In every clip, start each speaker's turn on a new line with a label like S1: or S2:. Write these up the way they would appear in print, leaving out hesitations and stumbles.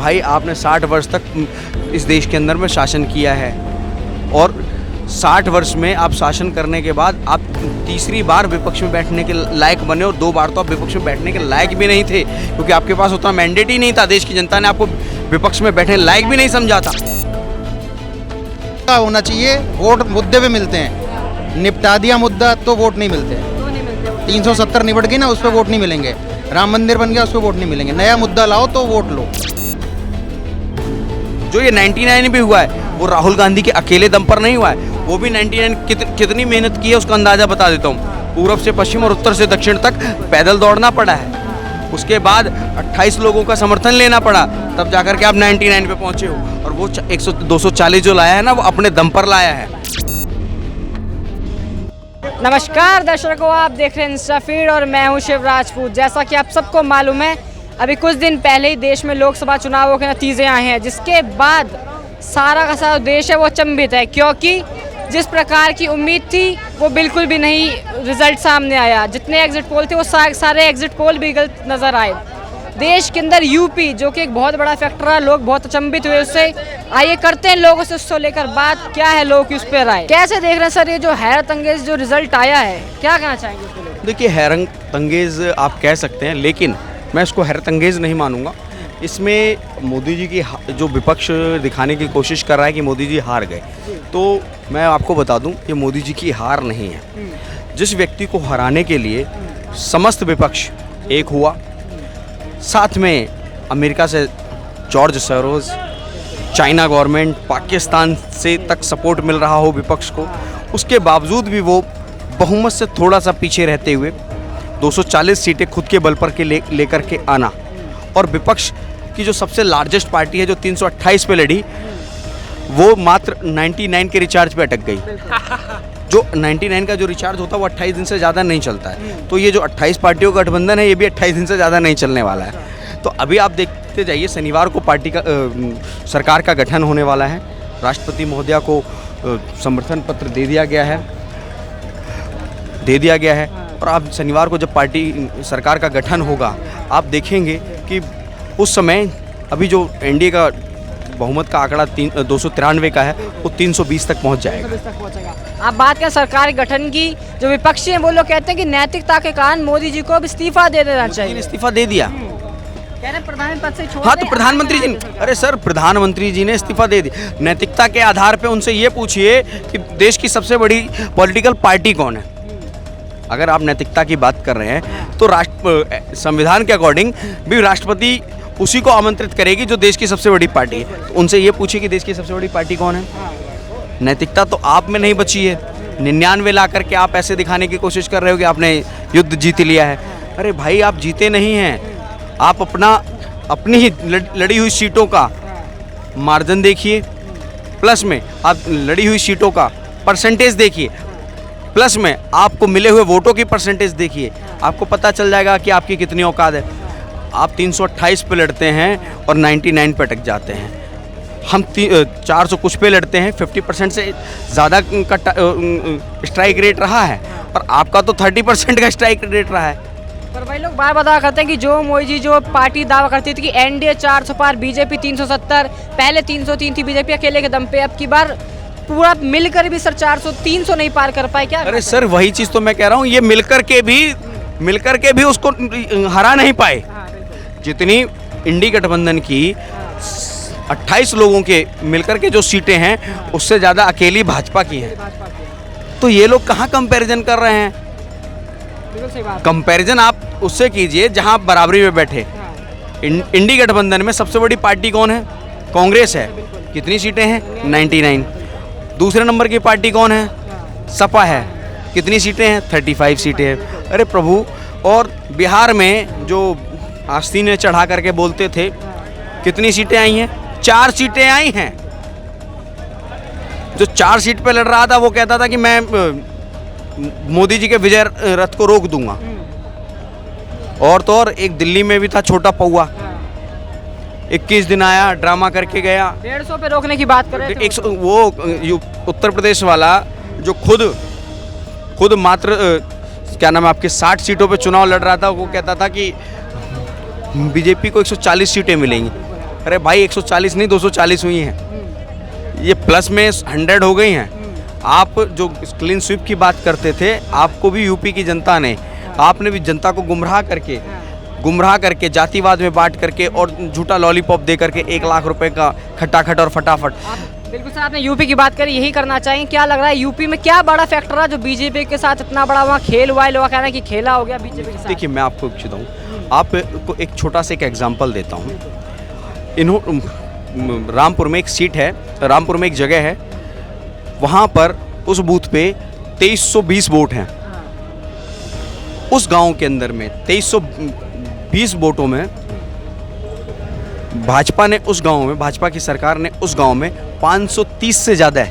S1: भाई आपने 60 वर्ष तक इस देश के अंदर में शासन किया है और 60 वर्ष में आप शासन करने के बाद आप तीसरी बार विपक्ष में बैठने के लायक बने और 2 बार तो आप विपक्ष में बैठने के लायक भी नहीं थे, क्योंकि आपके पास उतना मैंडेट ही नहीं था। देश की जनता ने आपको विपक्ष में बैठने लायक भी नहीं समझा था।
S2: होना चाहिए, वोट मुद्दे पे मिलते हैं। निपटा दिया मुद्दा तो वोट नहीं मिलते। 370 निपट गई ना, उस पर वोट नहीं मिलेंगे। राम मंदिर बन गया, उस पर वोट नहीं मिलेंगे। नया मुद्दा लाओ तो वोट लो।
S1: जो ये 99 भी हुआ है वो राहुल गांधी के अकेले दम पर नहीं हुआ है। वो भी 99 कितनी मेहनत की है उसका अंदाजा बता देता हूँ। पूरब से पश्चिम और उत्तर से दक्षिण तक पैदल दौड़ना पड़ा है। उसके बाद 28 लोगों का समर्थन लेना पड़ा, तब जाकर के आप 99 पे पहुंचे हो। और वो 240 जो लाया है ना, वो अपने दम पर लाया है।
S3: नमस्कार दर्शकों, आप देख रहे हैं इंस्टा फीड और मैं हूं शिव राजपूत। जैसा कि आप सबको मालूम है, अभी कुछ दिन पहले ही देश में लोकसभा चुनावों के नतीजे आए हैं, जिसके बाद सारा का सारा देश है वो अचंभित है, क्योंकि जिस प्रकार की उम्मीद थी वो बिल्कुल भी नहीं रिजल्ट सामने आया। जितने एग्जिट पोल थे वो सारे एग्जिट पोल भी गलत नज़र आए। देश के अंदर यूपी जो कि एक बहुत बड़ा फैक्टर है, लोग बहुत अचंभित हुए उससे। आइए करते हैं लोगों से उसको लेकर बात, क्या है लोगों की उस पर राय। कैसे देख रहे हैं सर ये जो हैरत अंगेज जो रिजल्ट आया है, क्या कहना चाहेंगे उसको लेकर?
S1: देखिए, हैरत अंगेज आप कह सकते हैं, लेकिन मैं इसको हैरत अंगेज नहीं मानूंगा। इसमें मोदी जी की जो विपक्ष दिखाने की कोशिश कर रहा है कि मोदी जी हार गए, तो मैं आपको बता दूं कि मोदी जी की हार नहीं है। जिस व्यक्ति को हराने के लिए समस्त विपक्ष एक हुआ, साथ में अमेरिका से George Soros, China government, Pakistan से तक सपोर्ट मिल रहा हो विपक्ष को, उसके बावजूद भी वो बहुमत से थोड़ा सा पीछे रहते हुए 240 सीटें खुद के बल पर के लेकर के आना, और विपक्ष की जो सबसे लार्जेस्ट पार्टी है जो 328 पे लड़ी, वो मात्र 99 के रिचार्ज पे अटक गई। जो 99 का जो रिचार्ज होता है वो 28 दिन से ज़्यादा नहीं चलता है। तो ये जो 28 पार्टियों का गठबंधन है, ये भी 28 दिन से ज़्यादा नहीं चलने वाला है। तो अभी आप देखते जाइए, शनिवार को पार्टी का सरकार का गठन होने वाला है। राष्ट्रपति महोदया को समर्थन पत्र दे दिया गया है और आप शनिवार को जब पार्टी सरकार का गठन होगा, आप देखेंगे कि उस समय अभी जो एनडीए का बहुमत का आंकड़ा 293 का है, वो 320 तक पहुंच जाएगा।
S3: आप बात करें सरकार के गठन की, जो विपक्षी हैं वो लोग कहते हैं कि नैतिकता के कारण मोदी जी को अब इस्तीफा दे देना चाहिए।
S1: इस्तीफा दे दिया,
S3: कह रहे प्रधानमंत्री पद से छोड़
S1: हाँ, तो प्रधानमंत्री जी, अरे सर, प्रधानमंत्री जी ने इस्तीफा दे दिया। नैतिकता के आधार पे उनसे ये पूछिए कि देश की सबसे बड़ी पॉलिटिकल पार्टी कौन है। अगर आप नैतिकता की बात कर रहे हैं तो संविधान के अकॉर्डिंग भी राष्ट्रपति उसी को आमंत्रित करेगी जो देश की सबसे बड़ी पार्टी है। तो उनसे ये पूछिए कि देश की सबसे बड़ी पार्टी कौन है। नैतिकता तो आप में नहीं बची है। 99 ला करके आप ऐसे दिखाने की कोशिश कर रहे हो कि आपने युद्ध जीत लिया है। अरे भाई, आप जीते नहीं हैं। आप अपनी ही लड़ी हुई सीटों का मार्जिन देखिए, प्लस में आप लड़ी हुई सीटों का परसेंटेज देखिए, प्लस में आपको मिले हुए वोटों की परसेंटेज देखिए। आपको पता चल जाएगा कि आपकी कितनी औकात है। आप 328 पे लड़ते हैं और 99 पे अटक जाते हैं। हम 400 कुछ पे लड़ते हैं, 50% से ज़्यादा का स्ट्राइक रेट रहा है, और आपका तो 30% का स्ट्राइक रेट रहा है।
S3: पर भाई लोग बार बता करते हैं कि जो मोदी जी जो पार्टी दावा करती थी कि एनडीए 400 पार, बीजेपी 370, पहले 303 थी बीजेपी अकेले के दम पे, अब की बार पूरा मिलकर भी सर 400-300 नहीं पार कर पाए। क्या?
S1: अरे सर, वही चीज़ तो मैं कह रहा हूँ, ये मिलकर के भी उसको हरा नहीं पाए। जितनी इंडी गठबंधन की 28 लोगों के मिलकर के जो सीटें हैं, उससे ज़्यादा अकेली भाजपा की हैं। तो ये लोग कहाँ कंपैरिजन कर रहे हैं? कंपैरिजन आप उससे कीजिए जहां आप बराबरी में बैठे। इंडी गठबंधन में सबसे बड़ी पार्टी कौन है? कांग्रेस है। कितनी सीटें हैं? 99। दूसरे नंबर की पार्टी कौन है? सपा है। कितनी सीटें हैं? 35 सीटें हैं। अरे प्रभु, और बिहार में जो आस्तीन ने चढ़ा करके बोलते थे, कितनी सीटें आई हैं? 4 सीटें आई हैं। जो 4 सीट पे लड़ रहा था वो कहता था कि मैं मोदी जी के विजय रथ को रोक दूंगा। और तो और एक दिल्ली में भी था छोटा पौआ, 21 दिन आया, ड्रामा करके गया।
S3: 150 पे रोकने की बात कर रहे थे।
S1: वो उत्तर प्रदेश वाला जो खुद मात्र क्या नाम है आपके 60 सीटों पे चुनाव लड़ रहा था, वो कहता था कि बीजेपी को 140 सीटें मिलेंगी। अरे भाई 140 नहीं 240 हुई हैं, ये प्लस में 100 हो गई हैं। आप जो क्लीन स्वीप की बात करते थे, आपको भी यूपी की जनता ने, आपने भी जनता को गुमराह करके जातिवाद में बांट करके और झूठा लॉलीपॉप दे करके 1 लाख रुपए का खटाखट और फटाफट।
S3: बिल्कुल सर, आपने यूपी की बात करी, यही करना चाहिए। क्या लग रहा है यूपी में क्या बड़ा फैक्टर है जो बीजेपी के साथ इतना बड़ा वहाँ खेल हुआ है, लोग कह रहे हैं कि खेला हो गया बीजेपी के साथ?
S1: देखिए मैं आपको बताऊँ, आपको एक छोटा सा एक एग्जांपल देता हूँ। रामपुर में एक सीट है, रामपुर में एक जगह है, वहाँ पर उस बूथ पे 2320 वोट हैं। उस गांव के अंदर में 2320 वोटों में भाजपा ने उस गांव में, भाजपा की सरकार ने उस गांव में 530 से ज़्यादा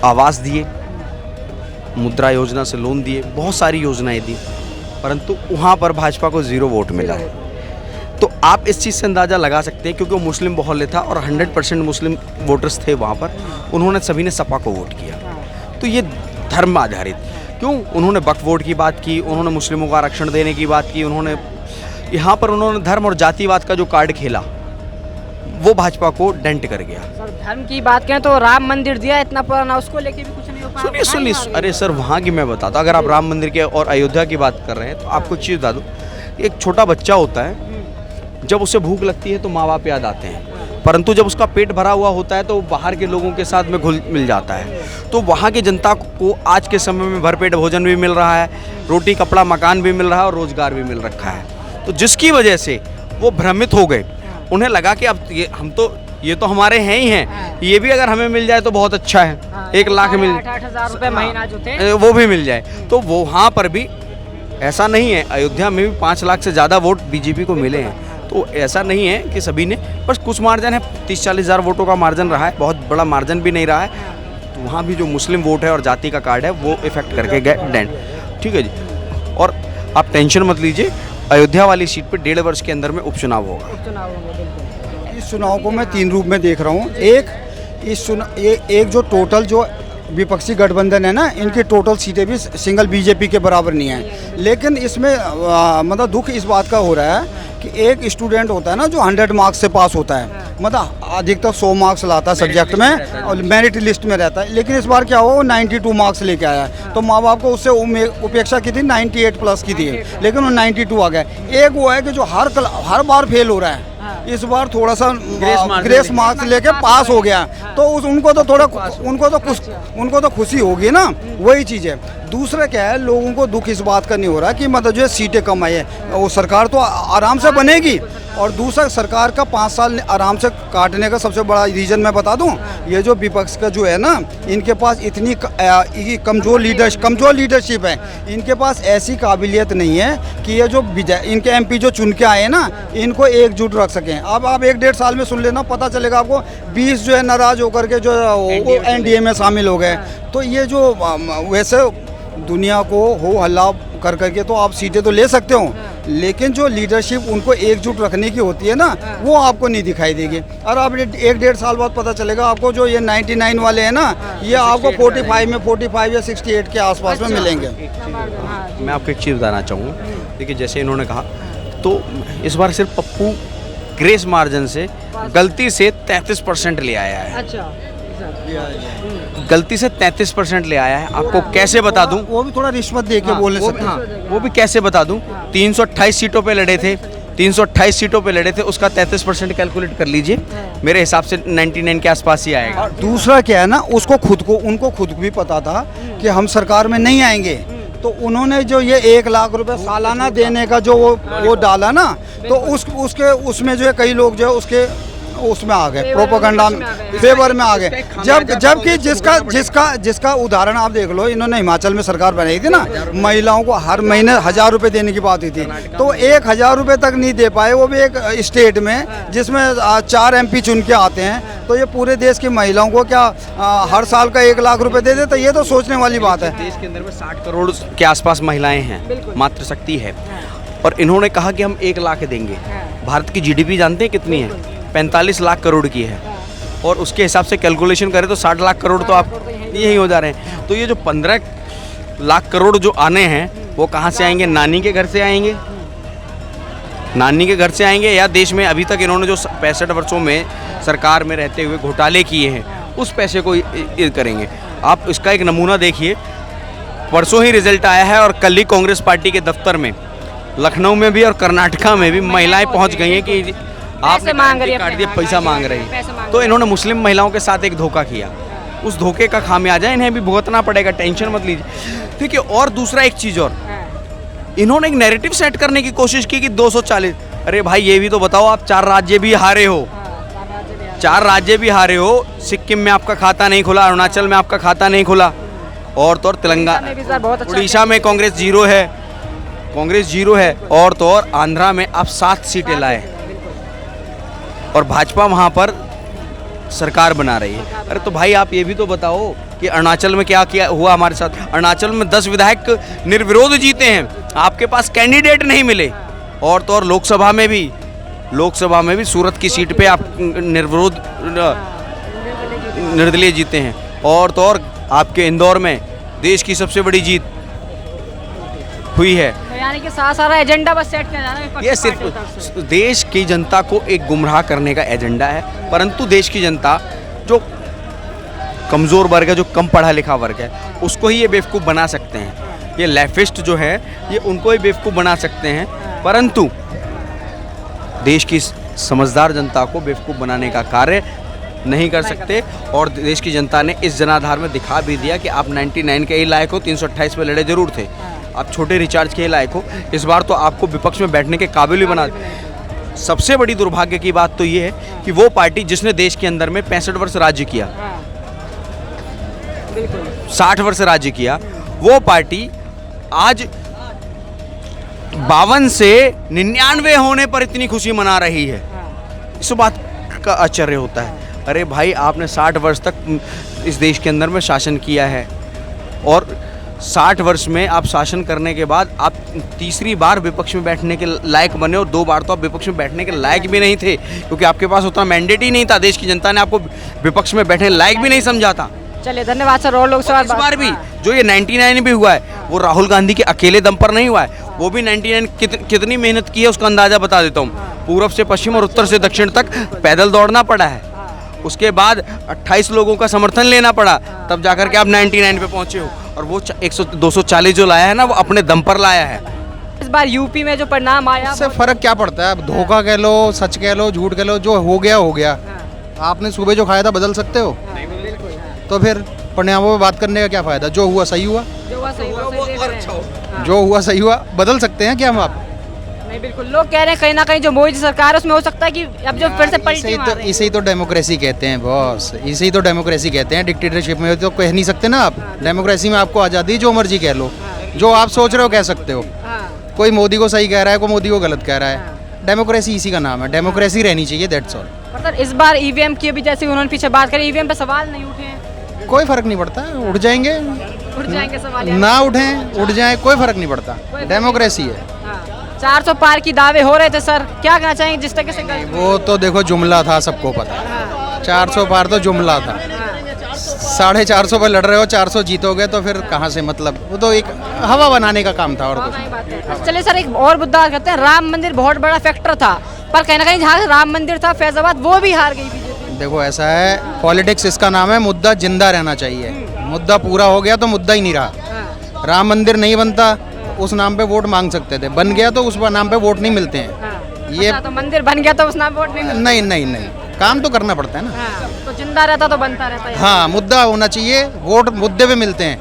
S1: आवास दिए, मुद्रा योजना से लोन दिए, बहुत सारी योजनाएं दी, परंतु वहाँ पर भाजपा को 0 वोट मिला है। तो आप इस चीज़ से अंदाज़ा लगा सकते हैं, क्योंकि वो मुस्लिम बहुल्य था और 100% मुस्लिम वोटर्स थे वहाँ पर, उन्होंने सभी ने सपा को वोट किया। तो ये धर्म आधारित, क्यों उन्होंने वक्फ वोट की बात की, उन्होंने मुस्लिमों को आरक्षण देने की बात की, उन्होंने यहाँ पर उन्होंने धर्म और जातिवाद का जो कार्ड खेला वो भाजपा को डेंट कर गया।
S3: सर धर्म की बात करें तो राम मंदिर दिया इतना पुराना, उसको लेके भी कुछ नहीं हो पाया।
S1: सुनिए, अरे सर वहाँ की मैं बताता हूँ, अगर आप राम मंदिर के और अयोध्या की बात कर रहे हैं तो आपको चीज़ बता दूँ, एक छोटा बच्चा होता है, जब उसे भूख लगती है तो माँ बाप याद आते हैं, परंतु जब उसका पेट भरा हुआ होता है तो बाहर के लोगों के साथ में घुल मिल जाता है। तो वहाँ की जनता को आज के समय में भरपेट भोजन भी मिल रहा है, रोटी कपड़ा मकान भी मिल रहा है और रोजगार भी मिल रखा है। तो जिसकी वजह से वो भ्रमित हो गए, उन्हें लगा कि अब ये तो हमारे हैं ही हैं, ये भी अगर हमें मिल जाए तो बहुत अच्छा है, 1 लाख मिल
S3: 8,000 रुपये महीना जो थे
S1: वो भी मिल जाए। तो वो वहाँ पर भी ऐसा नहीं है, अयोध्या में भी 5 लाख से ज़्यादा वोट बीजेपी को मिले हैं। तो ऐसा नहीं है कि सभी ने, बस कुछ मार्जिन है, 30-40 हज़ार वोटों का मार्जिन रहा है, बहुत बड़ा मार्जिन भी नहीं रहा है। तो वहाँ भी जो मुस्लिम वोट है और जाति का कार्ड है वो इफेक्ट करके गए डेंट। ठीक है जी, और आप टेंशन मत लीजिए, अयोध्या वाली सीट पे 1.5 वर्ष के अंदर में उपचुनाव होगा।
S4: इस चुनाव को मैं 3 रूप में देख रहा हूँ। एक जो टोटल जो विपक्षी गठबंधन है ना, इनकी टोटल सीटें भी सिंगल बीजेपी के बराबर नहीं है, लेकिन इसमें मतलब दुख इस बात का हो रहा है कि एक स्टूडेंट होता है ना जो 100 मार्क्स से पास होता है, मतलब अधिकतर 100 मार्क्स लाता है सब्जेक्ट में और मेरिट लिस्ट में रहता है, लेकिन इस बार क्या हुआ, वो 92 मार्क्स लेके आया है। तो माँ बाप को उससे उपेक्षा की थी, 98 प्लस की थी, लेकिन वो 92 आ गया। एक वो है कि जो हर बार फेल हो रहा है, इस बार थोड़ा सा ग्रेस मार्क्स लेके पास हो गया, तो उनको तो खुशी होगी ना, वही चीज़ है। दूसरा क्या है, लोगों को दुख इस बात का नहीं हो रहा कि मतलब जो है सीटें कम आई है, वो सरकार तो आराम से बनेगी। और दूसरा, सरकार का 5 साल आराम से काटने का सबसे बड़ा रीज़न मैं बता दूं, ये जो विपक्ष का जो है ना, इनके पास इतनी कमज़ोर लीडरशिप है, इनके पास ऐसी काबिलियत नहीं है कि ये जो इनके एमपी जो चुन के आए ना, इनको एकजुट रख सकें। अब आप 1-1.5 साल में सुन लेना, पता चलेगा आपको 20 जो है नाराज़ होकर के जो एनडीए में शामिल हो गए। तो ये जो वैसे दुनिया को हो हल्ला कर करके तो आप सीटें तो ले सकते हो, लेकिन जो लीडरशिप उनको एकजुट रखने की होती है ना, वो आपको नहीं दिखाई देगी। और आप 1-1.5 साल बाद पता चलेगा आपको, जो ये 99 वाले हैं ना, ये आपको 45 या 68 के आसपास में मिलेंगे।
S1: मैं आपको एक चीज़ बताना चाहूँगा, देखिए जैसे इन्होंने कहा, तो इस बार सिर्फ पप्पू ग्रेस मार्जिन से गलती से 33% ले आया है। अच्छा, गलती से 33% ले आया है। आपको कैसे बता दूं,
S4: वो भी थोड़ा रिश्वत दे के बोलने सकते
S1: हैं, वो भी कैसे बता दूं। 328 सीटों पे लड़े थे, 328 सीटों पे लड़े थे, उसका 33% कैलकुलेट कर लीजिए, मेरे हिसाब से 99 के आसपास ही आएगा।
S4: दूसरा क्या है ना, उनको खुद भी पता था कि हम सरकार में नहीं आएंगे, तो उन्होंने जो ये 1 लाख रुपए सालाना देने का जो वो डाला ना, तो उसमें जो है कई लोग जो है उसके उसमें आ गए, प्रोपेगेंडा फेवर में आ गए। जबकि जिसका उदाहरण आप देख लो, इन्होंने हिमाचल में सरकार बनाई थी ना, महिलाओं को हर महीने 1000 रुपए देने की बात हुई थी, तो 1000 रुपए तक नहीं दे पाए, वो भी एक स्टेट में जिसमें 4 MP चुन के आते हैं। तो ये पूरे देश की महिलाओं को क्या हर साल का 1 लाख रुपए दे देते, ये तो सोचने वाली बात है।
S1: देश के अंदर में 60 करोड़ के आसपास महिलाएं हैं, मातृशक्ति है, और इन्होंने कहा कि हम 1 लाख देंगे। भारत की GDP जानते हैं कितनी है? 45 लाख करोड़ की है, और उसके हिसाब से कैलकुलेशन करें तो 60 लाख करोड़ तो आप यही हो जा रहे हैं। तो ये जो 15 लाख करोड़ जो आने हैं, वो कहाँ से आएंगे? नानी के घर से आएंगे, नानी के घर से आएंगे या देश में अभी तक इन्होंने जो 65 वर्षों में सरकार में रहते हुए घोटाले किए हैं उस पैसे को करेंगे। आप इसका एक नमूना देखिए, परसों ही रिजल्ट आया है और कल ही कांग्रेस पार्टी के दफ्तर में लखनऊ में भी और कर्नाटका में भी महिलाएं पहुंच गई हैं कि आपने
S3: मांग रही है,
S1: कार्ड दिया, पैसा मांग रही
S3: पैसे
S1: है।
S3: मांग
S1: तो इन्होंने मुस्लिम महिलाओं के साथ एक धोखा किया, उस धोखे का खामियाजा इन्हें भी भुगतना पड़ेगा, टेंशन मत लीजिए। ठीक है, और दूसरा एक चीज़ और, इन्होंने एक नैरेटिव सेट करने की कोशिश की कि 240, अरे भाई ये भी तो बताओ, आप 4 राज्य भी हारे हो, 4 राज्य भी हारे हो, सिक्किम में आपका खाता नहीं खुला, अरुणाचल में आपका खाता नहीं खुला, और तो और तेलंगाना, उड़ीसा में कांग्रेस जीरो है, और तो और आंध्रा में आप 7 सीटें लाए और भाजपा वहाँ पर सरकार बना रही है। अरे तो भाई आप ये भी तो बताओ कि अरुणाचल में क्या क्या हुआ हमारे साथ। अरुणाचल में 10 विधायक निर्विरोध जीते हैं, आपके पास कैंडिडेट नहीं मिले, और तो और लोकसभा में भी सूरत की सीट पे आप निर्विरोध निर्दलीय जीते हैं, और तो और आपके इंदौर में देश की सबसे बड़ी जीत हुई है।
S3: तो यानी कि सारा एजेंडा बस सेट किया जा रहा है।
S1: ये सिर्फ देश की जनता को एक गुमराह करने का एजेंडा है, परंतु देश की जनता जो कमज़ोर वर्ग है, जो कम पढ़ा लिखा वर्ग है, उसको ही ये बेवकूफ़ बना सकते हैं। ये लेफ्टिस्ट जो है ये उनको ही बेवकूफ़ बना सकते हैं, परंतु देश की समझदार जनता को बेवकूफ़ बनाने का कार्य नहीं कर सकते। और देश की जनता ने इस जनाधार में दिखा भी दिया कि आप 99 के ही लायक हो, 328 पे लड़े जरूर थे, आप छोटे रिचार्ज के ही लायक हो, इस बार तो आपको विपक्ष में बैठने के काबिल ही बना। सबसे बड़ी दुर्भाग्य की बात तो ये है कि वो पार्टी जिसने देश के अंदर में 65 वर्ष राज्य किया, 60 वर्ष राज्य किया, वो पार्टी आज 52 से 99 होने पर इतनी खुशी मना रही है। इस बात का आश्चर्य होता है। अरे भाई आपने 60 वर्ष तक इस देश के अंदर में शासन किया है, और 60 वर्ष में आप शासन करने के बाद आप तीसरी बार विपक्ष में बैठने के लायक बने, और 2 बार तो आप विपक्ष में बैठने के लायक भी नहीं थे, क्योंकि आपके पास उतना मैंडेट ही नहीं था। देश की जनता ने आपको विपक्ष में बैठने लायक भी नहीं समझा था।
S3: चलिए धन्यवाद सर। और लोग
S1: इस बार भी जो ये 99 भी हुआ है वो राहुल गांधी के अकेले दम पर नहीं हुआ है, वो भी 99 कितनी मेहनत की है उसका अंदाज़ा बता देता हूँ। पूर्व से पश्चिम और उत्तर से दक्षिण तक पैदल दौड़ना पड़ा है, उसके बाद 28 लोगों का समर्थन लेना पड़ा, तब जाकर के आप 99 पे पहुंचे हो। और वो 240 जो लाया है ना, वो अपने दम पर लाया है।
S3: इस बार यूपी में जो परिणाम आया,
S2: इससे फर्क क्या पड़ता है? अब धोखा कह लो, सच कह लो, झूठ कह लो, जो हो गया। आपने सुबह जो खाया था बदल सकते हो? तो फिर परिणामों पे बात करने का क्या फायदा? जो हुआ सही हुआ, जो हुआ सही हुआ, बदल सकते हैं क्या हम आप?
S3: नहीं, बिल्कुल। लोग कह रहे हैं कहीं ना कहीं जो मोदी सरकार है उसमें हो सकता है कि अब जो फिर से पलटी मार रही है।
S2: इसे ही तो डेमोक्रेसी कहते हैं बॉस, इसे ही तो डेमोक्रेसी कहते हैं। डिक्टेटरशिप में तो कह नहीं सकते ना आप। डेमोक्रेसी में आपको आज़ादी, जो मर्जी कह लो, जो आप सोच रहे हो कह सकते हो। कोई मोदी को सही कह रहा है, कोई मोदी को गलत कह रहा है। डेमोक्रेसी इसी का नाम है, डेमोक्रेसी रहनी चाहिए, दैट्स ऑल।
S3: मतलब इस बार ईवीएम की भी, जैसे उन्होंने पीछे बात करी, ईवीएम पे सवाल नहीं उठे हैं,
S2: कोई फर्क नहीं पड़ता, उठ जाएंगे
S3: सवाल
S2: ना उठें, उठ जाए, कोई फर्क नहीं पड़ता, डेमोक्रेसी है।
S3: 400 पार की दावे हो रहे थे सर, क्या कहना चाहेंगे जिस तरीके से?
S2: वो तो देखो जुमला था, सबको पता है। 400 पार तो जुमला था। 450 पर लड़ रहे हो, 400 जीतोगे तो फिर कहाँ से? मतलब वो तो एक हवा बनाने का काम था और कुछ।
S3: चलिए सर, एक और मुद्दा करते हैं। राम मंदिर बहुत बड़ा फैक्टर था, पर कहीं ना कहीं जहाँ राम मंदिर था फैजाबाद, वो भी हार गई बीजेपी।
S2: देखो ऐसा है, पॉलिटिक्स इसका नाम है, मुद्दा जिंदा रहना चाहिए। मुद्दा पूरा हो गया तो मुद्दा ही नहीं रहा। राम मंदिर नहीं बनता, उस नाम पे वोट मांग सकते थे, बन गया तो उस नाम पे वोट नहीं मिलते हैं। ये
S3: तो मंदिर बन गया तो उस नाम पे वोट नहीं मिलता?
S2: नहीं, काम तो करना पड़ता है ना।
S3: तो जिंदा रहता तो बनता रहता है।
S2: हाँ, मुद्दा होना चाहिए, वोट मुद्दे पे मिलते हैं।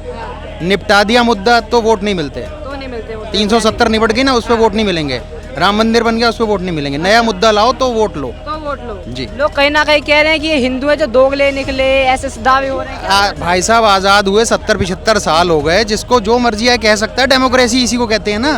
S2: निपटा दिया मुद्दा तो वोट नहीं मिलते। 370 निपट गई ना, उस पर वोट नहीं मिलेंगे। राम मंदिर बन गया, उस पर वोट नहीं मिलेंगे। नया मुद्दा लाओ तो वोट लो जी।
S3: लोग कहीं ना कहीं कह रहे हैं कि ये हिंदू है जो दोगले निकले, ऐसे दावे हो रहे हैं।
S2: भाई साहब, आज़ाद हुए 70-75 साल हो गए, जिसको जो मर्जी है कह सकता है। डेमोक्रेसी इसी को कहते हैं ना।